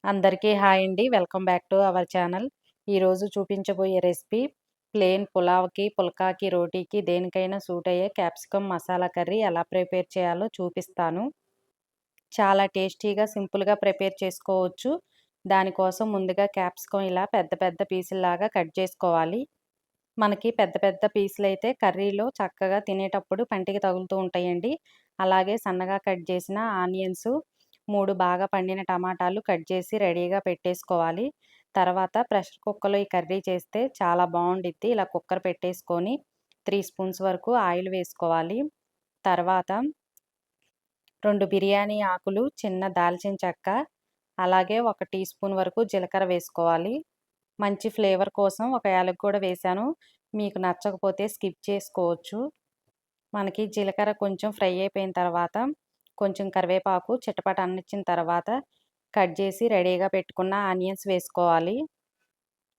అందరికీ హాయ్ అండి. Welcome back to our channel. ఈరోజు చూపించబోయే రెసిపీ ప్లెయిన్ పులావ్‌కి, పుల్కాకి, రోటీకి దేనికైనా సూట్ అయ్యే క్యాప్సికమ్ మసాలా కర్రీ ఎలా ప్రిపేర్ చేయాలో చూపిస్తాను. చాలా టేస్టీగా, సింపుల్‌గా ప్రిపేర్ చేసుకోవచ్చు. దానికోసం ముందుగా క్యాప్సికమ్ ఇలా పెద్ద పెద్ద పీసుల్లాగా కట్ చేసుకోవాలి. మనకి పెద్ద పెద్ద పీసులైతే కర్రీలో చక్కగా తినేటప్పుడు పంటికి తగులుతూ ఉంటాయండి. అలాగే సన్నగా కట్ చేసిన ఆనియన్స్, 3 బాగా పండిన టమాటాలు కట్ చేసి రెడీగా పెట్టేసుకోవాలి. తర్వాత ప్రెషర్ కుక్కర్‌లో ఈ కర్రీ చేస్తే చాలా బావుండిద్ది. ఇలా కుక్కర్ పెట్టేసుకొని 3 స్పూన్స్ వరకు ఆయిల్ వేసుకోవాలి. తర్వాత 2 బిర్యానీ ఆకులు, చిన్న దాల్చిన చెక్క, అలాగే 1 టీ స్పూన్ వరకు జీలకర్ర వేసుకోవాలి. మంచి ఫ్లేవర్ కోసం ఒక యాలక కూడా వేశాను. మీకు నచ్చకపోతే స్కిప్ చేసుకోవచ్చు. మనకి జీలకర్ర కొంచెం ఫ్రై అయిపోయిన తర్వాత కొంచెం కరివేపాకు చిటపట అనిచ్చిన తర్వాత కట్ చేసి రెడీగా పెట్టుకున్న ఆనియన్స్ వేసుకోవాలి.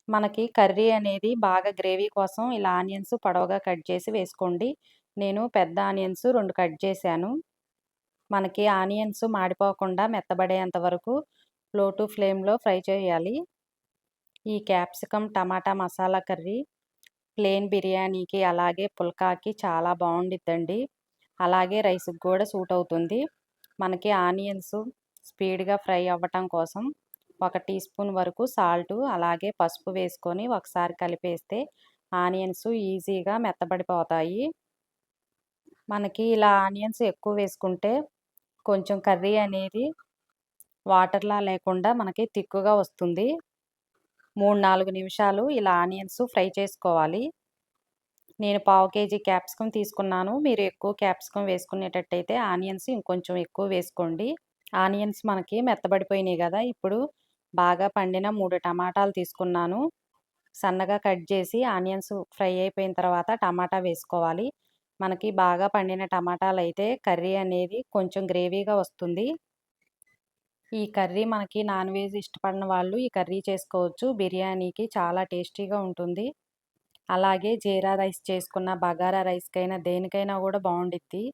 మనకి కర్రీ అనేది బాగా గ్రేవీ కోసం ఇలా ఆనియన్స్ పొడవుగా కట్ చేసి వేసుకోండి. నేను పెద్ద ఆనియన్స్ 2 కట్ చేశాను. మనకి ఆనియన్స్ మాడిపోకుండా మెత్తబడేంత వరకు లో టు ఫ్లేమ్‌లో ఫ్రై చేయాలి. ఈ క్యాప్సికమ్ టమాటా మసాలా కర్రీ ప్లెయిన్ బిర్యానీకి, అలాగే పుల్కాకి చాలా బావుండిద్దండి. అలాగే రైస్‌కి కూడా సూట్ అవుతుంది. మనకి ఆనియన్స్ స్పీడ్‌గా ఫ్రై అవ్వటం కోసం 1 టీ స్పూన్ వరకు సాల్టు, అలాగే పసుపు వేసుకొని ఒకసారి కలిపేస్తే ఆనియన్స్ ఈజీగా మెత్తబడిపోతాయి. మనకి ఇలా ఆనియన్స్ ఎక్కువ వేసుకుంటే కొంచెం కర్రీ అనేది వాటర్‌లా లేకుండా మనకి థిక్‌గా వస్తుంది. 3, 4 నిమిషాలు ఇలా ఆనియన్స్ ఫ్రై చేసుకోవాలి. నేను పావు కేజీ క్యాప్సికమ్ తీసుకున్నాను. మీరు ఎక్కువ క్యాప్సికమ్ వేసుకునేటట్టయితే ఆనియన్స్ ఇంకొంచెం ఎక్కువ వేసుకోండి. ఆనియన్స్ మనకి మెత్తబడిపోయినాయి గదా! ఇప్పుడు బాగా పండిన 3 టమాటాలు తీసుకున్నాను. సన్నగా కట్ చేసి ఆనియన్స్ ఫ్రై అయిపోయిన తర్వాత టమాటా వేసుకోవాలి. మనకి బాగా పండిన టమాటాలైతే కర్రీ అనేది కొంచెం గ్రేవీగా వస్తుంది. ఈ కర్రీ మనకి నాన్ వెజ్ ఇష్టపడని వాళ్ళు ఈ కర్రీ చేసుకోవచ్చు. బిర్యానీకి చాలా టేస్టీగా ఉంటుంది. అలాగే జీరా రైస్ చేసుకున్న, బగారా రైస్‌కైనా దేనికైనా గూడా బావుండిద్ది.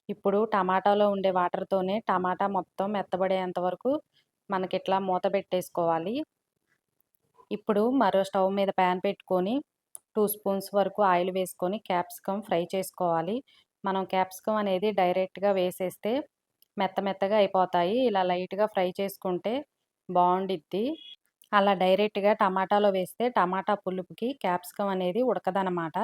ఇప్పుడు టమాటాలో ఉండే వాటర్‌తోనే టమాటా మొత్తం మెత్తబడేంత వరకు మనకిట్లా మూత పెట్టేసుకోవాలి. ఇప్పుడు మరో స్టవ్ మీద ప్యాన్ పెట్టుకొని 2 స్పూన్స్ వరకు ఆయిల్ వేసుకొని క్యాప్సికమ్ ఫ్రై చేసుకోవాలి. మనం క్యాప్సికమ్ అనేది డైరెక్ట్‌గా వేసేస్తే మెత్తగా అయిపోతాయి. ఇలా లైట్‌గా ఫ్రై చేసుకుంటే బావుండిద్ది. అలా డైరెక్ట్‌గా టమాటాలో వేస్తే టమాటా పులుపుకి క్యాప్సికమ్ అనేది ఉడకదనమాట.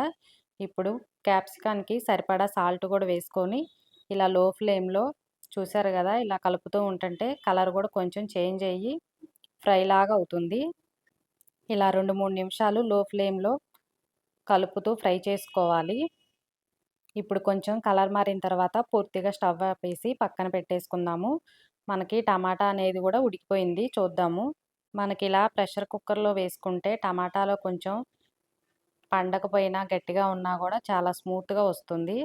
ఇప్పుడు క్యాప్సికాన్‌కి సరిపడా సాల్ట్ కూడా వేసుకొని ఇలా లో ఫ్లేమ్‌లో చూసారు గదా! ఇలా కలుపుతూ ఉంటంటే కలర్ కూడా కొంచెం చేంజ్ అయ్యి ఫ్రైలాగా అవుతుంది. ఇలా 2, 3 నిమిషాలు లో ఫ్లేమ్‌లో కలుపుతూ ఫ్రై చేసుకోవాలి. ఇప్పుడు కొంచెం కలర్ మారిన తర్వాత పూర్తిగా స్టవ్ ఆపేసి పక్కన పెట్టేసుకుందాము. మనకి టమాటా అనేది కూడా ఉడికిపోయింది చూద్దాము. మనకిలా ప్రెషర్ కుక్కర్‌లో వేసుకుంటే టమాటాలో కొంచెం పండకపోయినా, గట్టిగా ఉన్నా గూడా చాలా స్మూత్‌గా వస్తుంది.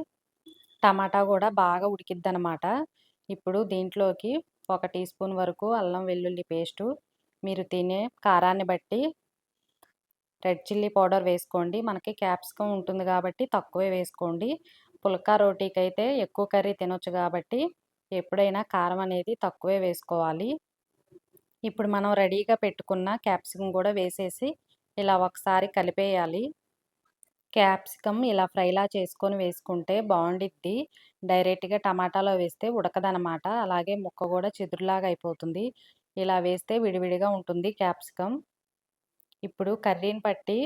టమాటా గూడా బాగా ఉడికిద్దనమాట. ఇప్పుడు దీంట్లోకి 1 టీ స్పూన్ వరకు అల్లం వెల్లుల్లి పేస్టు, మీరు తినే కారాన్ని బట్టి రెడ్ చిల్లీ పౌడర్ వేసుకోండి. మనకి క్యాప్సికమ్ ఉంటుంది గాబట్టి తక్కువే వేసుకోండి. పుల్కా రోటీకైతే ఎక్కువ కర్రీ తినొచ్చు గాబట్టి ఎప్పుడైనా కారం అనేది తక్కువే వేసుకోవాలి. ఇప్పుడు మనం రెడీగా పెట్టుకున్న క్యాప్సికమ్ గూడా వేసేసి ఇలా ఒకసారి కలిపేయాలి. క్యాప్సికమ్ ఇలా ఫ్రైలా చేసుకొని వేసుకుంటే బావుండిద్ది. డైరెక్ట్‌గా టమాటాలో వేస్తే ఉడకదనమాట. అలాగే ముక్క గూడా చెదురులాగా అయిపోతుంది. ఇలా వేస్తే విడివిడిగా ఉంటుంది క్యాప్సికమ్. ఇప్పుడు కర్రీని బట్టి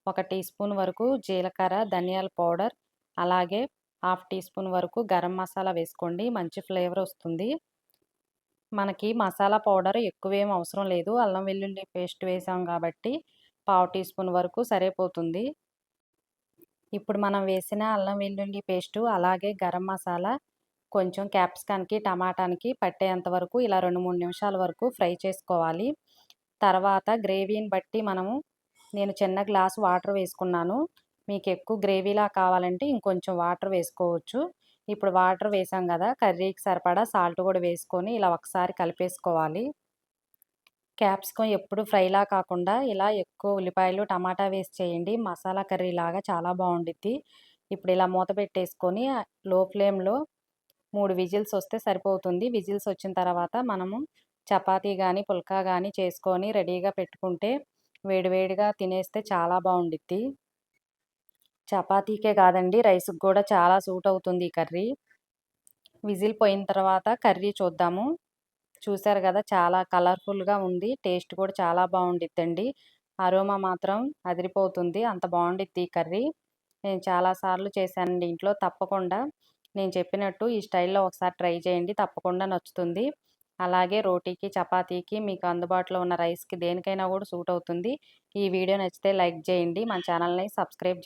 1 టీ స్పూన్ వరకు జీలకర్ర, ధనియాల పౌడర్, అలాగే హాఫ్ టీ స్పూన్ వరకు గరం మసాలా వేసుకోండి. మంచి ఫ్లేవర్ వస్తుంది. మనకి మసాలా పౌడర్ ఎక్కువేం అవసరం లేదు. అల్లం వెల్లుల్లి పేస్ట్ వేసాం గాబట్టి పావు టీ స్పూన్ వరకు సరిపోతుంది. ఇప్పుడు మనం వేసిన అల్లం వెల్లుల్లి పేస్టు, అలాగే గరం మసాలా కొంచెం క్యాప్సికాన్‌కి, టమాటానికి పట్టేంత వరకు ఇలా 2, 3 నిమిషాల వరకు ఫ్రై చేసుకోవాలి. తర్వాత గ్రేవీని బట్టి నేను చిన్న గ్లాస్ వాటర్ వేసుకున్నాను. మీకు ఎక్కువ గ్రేవీలా కావాలంటే ఇంకొంచెం వాటర్ వేసుకోవచ్చు. ఇప్పుడు వాటర్ వేసాం గదా! కర్రీకి సరిపడా సాల్ట్ కూడా వేసుకొని ఇలా ఒకసారి కలిపేసుకోవాలి. క్యాప్సికమ్ ఎప్పుడు ఫ్రైలా కాకుండా ఇలా ఎక్కువ ఉల్లిపాయలు, టమాటా వేసి చేయండి. మసాలా కర్రీలాగా చాలా బావుండిద్ది. ఇప్పుడు ఇలా మూత పెట్టేసుకొని లో ఫ్లేమ్‌లో 3 విజిల్స్ వస్తే సరిపోతుంది. విజిల్స్ వచ్చిన తర్వాత మనము చపాతీ గానీ, పుల్కా గానీ చేసుకొని రెడీగా పెట్టుకుంటే వేడివేడిగా తినేస్తే చాలా బావుండిద్ది. చపాతీకే కాదండి, రైస్‌కి గూడా చాలా సూట్ అవుతుంది ఈ కర్రీ. విజిల్ పోయిన తర్వాత కర్రీ చూద్దాము. చూసారు గదా! చాలా కలర్‌ఫుల్‌గా ఉంది. టేస్ట్ కూడా చాలా బావుండిద్దండి. అరోమా మాత్రం అదిరిపోతుంది. అంత బావుండిద్ది ఈ కర్రీ. నేను చాలా సార్లు చేశానండి ఇంట్లో. తప్పకుండా నేను చెప్పినట్టు ఈ స్టైల్‌లో ఒకసారి ట్రై చేయండి. తప్పకుండా నచ్చుతుంది. అలాగే రోటీకి, చపాతీకి మీకు అందుబాటులో ఉన్న రైస్‌కి దేనికైనా గూడా సూట్ అవుతుంది. ఈ వీడియో నచ్చితే లైక్ జేయండి. మన ఛానల్‌ని సబ్స్క్రైబ్